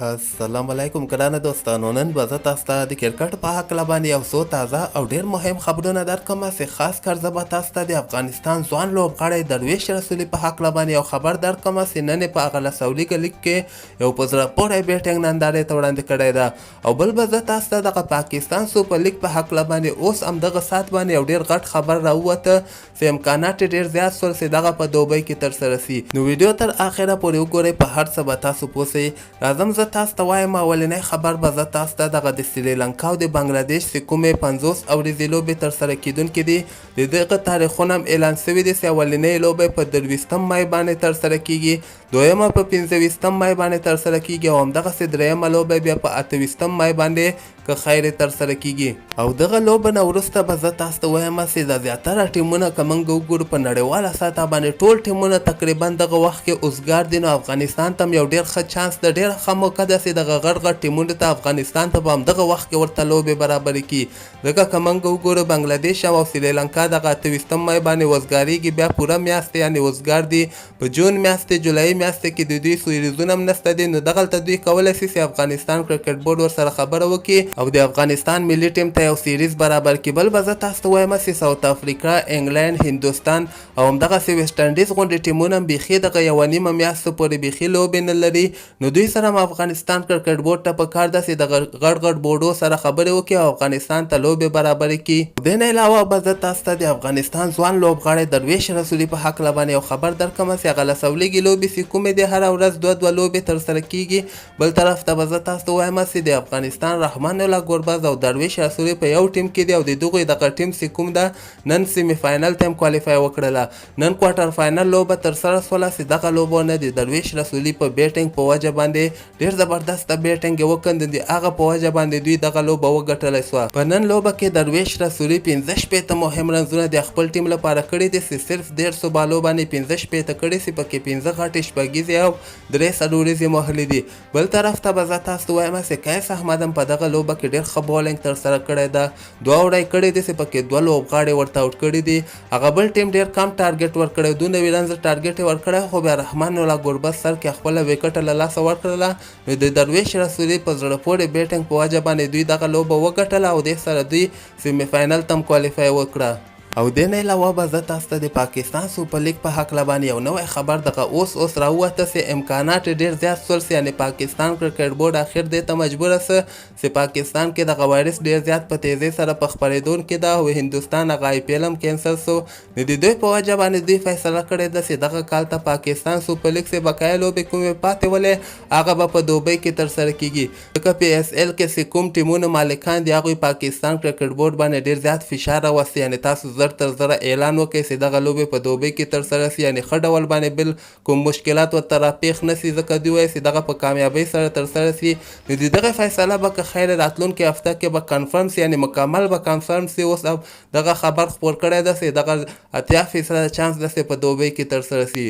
السلام علیکم ګرانه دوستانو، نن به زه تاسو ته د کرکټ په هکله باندې یو څو تازه او ډېر مهم خبرونه درکړم چې خاص کر زه به تاسو ته د افغانستان ځوان لوبغاړی درویش رسولي په هکله باندې یو خبر درکړم چې نن یې په هغه لسولي لیګ کې یو په زړه پورې بیټینګ نندارې ته وړاندې کړی ده. او بل به زه تاسو ته دغه پاکستان سوپر لیګ په هکله باندې اوس همدغه ساعت باندې یو ډېر غټ خبر راووته چې امکانات یې ډېر زیات سول چې دغه په دوبۍ کې ترسره سي. نو ویډیو تر اخره پورې وګورئ، په هر څه به تاسو پوه سئ. راځم زه تاسو ته وایم اولنی خبر به زه تاسو ته دغه د سریلانکا او د بنګلادیش چې کومې 50 اوريزې لوبې ترسره کیدونکې دي د دغه تاریخونه هم اعلان سوي دي چې اولنۍ لوبه په 23 مای باندې ترسره کیږي، دویمه په 25 مای باندې ترسره کیږي او همدغسې دریمه لوبه بیا په 28 مای باندې که خیر ترسره کیږي. او دغه لوبه نه وروسته به زه تاسو ته وایم چې د زیاتره ټیمونه که موږ وګورو په نړیواله سطحه باندې ټول ټیمونه تقریبا دغه وخت کې اوزګار دي. نو افغانستان ته هم یو ډېر ښه چانس ده، ډېره ښه موقع ده چې دغه غټ غټ ټیمونو ته افغانستان ته به همدغه وخت کې ورته لوبې برابرې کړي. ځکه که موږ وګورو بنګلادیش او سریلانکا دغه 28 مای باندې وزګارېږي، بیا پوره میاشت یعنې وزګار دي. په جون میاشتې جولایي میاشتې کې د دوی سیریزونه هم نشته دي. نو دغلته دوی کولی شي چې افغانستان کرکټ بورډ ورسره خبره وکړي او د افغانستان ملي ټیم ته یو سیریز برابر کړي. بل به زه تاسو ته وایم چې ساوت افریقا، انګلند، هندوستان او همدغسې ویسټ انډیز غوندې ټیمونه هم بیخي دغه یوه نیمه میاشتو پورې بیخي لوبې نه لري. نو دوی سره هم افغانستان کرکټ بورډ ته پکار ده چې دغه غټ غټ بورډو سره خبرې وکړي او افغانستان ته لوبې برابرې کړي. دې نه علاوه به زه تاسو ته د افغانستان ځوان لوبغاړی درویش رسولي په هکله باندې یو خبر درکړم چې هغه لسولیږي لوبې چې کومې دي هره ورځ دوه لوبې ترسره کیږي. بل طرف ته به زه تاسو ته وایم چې د افغانستان رحمان الله ګربز او درویش رسولي په یو ټیم کې دي او د دغوی دغه ټیم چې کوم ده نن سیمی فاینل ته هم کوالیفای وکړله. نن کوارټر فاینل لوبه ترسره سوله چې دغه لوبونه د درویش رسولي په بیټینګ په وجه باندې ډېر زبردسته بیټینګ یې وکړ، د هغه په وجه باندې دوی دغه لوبه وګټلی سوه. په نن لوبه کې درویش رسولي 15 مهم رنزونه د خپل ټیم لپاره کړي دي چې صرف 150 بالو باندې 15 کړي چې پکې 15 غټې شپږیزې او 3 څلوریزې وهلې دي. بل طرف ته به زه تاسو ته وایم چې قیس احمد هم په دغه لوبه کې ډېر ښه بولینګ ترسره کړی ده، 2 وړۍ کړي دي چې پکې 2 لوبغاړي ورته آوټ کړي دي. هغه بل ټیم ډېر کم ټارګېټ ورکړی، 2 رنزه ټارګېټ یې ورکړی، خو بیا رحمان الله ګربز سر کې خپله وکټه له لاسه ورکړله. نو د درویش رسولي په زړه پورې بیټینګ په وجه باندې دوی دغه لوبه وګټله او دې سره دوی سیمی فاینل ته هم کوالیفای وکړه. او دې نه علاوه به زه تاسو ته د پاکستان سوپر لیګ په هکله باندې یو نوی خبر دغه اوس راووته چې امکانات ډېر زیات سول، یعنې پاکستان کرکټ بورډ اخر دې ته مجبوره سه چې پاکستان کې دغه وایرس ډېر زیات په تیزۍ سره په خپرېدونکې ده او هندوستان هغه IPL هم کینسل سو. نو د دوی په وجه باندې دوی فیصله کړې ده چې دغه کال ته پاکستان سوپر لیګ چې بقایه لوبې کومې پاتې ولې هغه به په دوبۍ کې ترسره کیږي. ځکه PSL کې چې کوم ټیمونه مالکان دي هغوی پاکستان کرکټ بورډ باندې ډېر زیات فشار راوستی، یعنې تاسو تر زره اعلان وکړئ چې دغه لوبې په دوبۍ کې ترسره سي، یعنې ښه ډول باندې بل کوم مشکلات ورته راپېښ نه سي. ځکه دوی وایي چې دغه په کامیابۍ سره ترسره سي. نو د دغه فیصله به که خیر راتلونکې هفته کې به کنفرم سي، یعنې مکمل به کنفرم سي. اوس دغه خبر خپور کړی ده چې دغه 80% چانس ده چې په دوبۍ کې ترسره سي.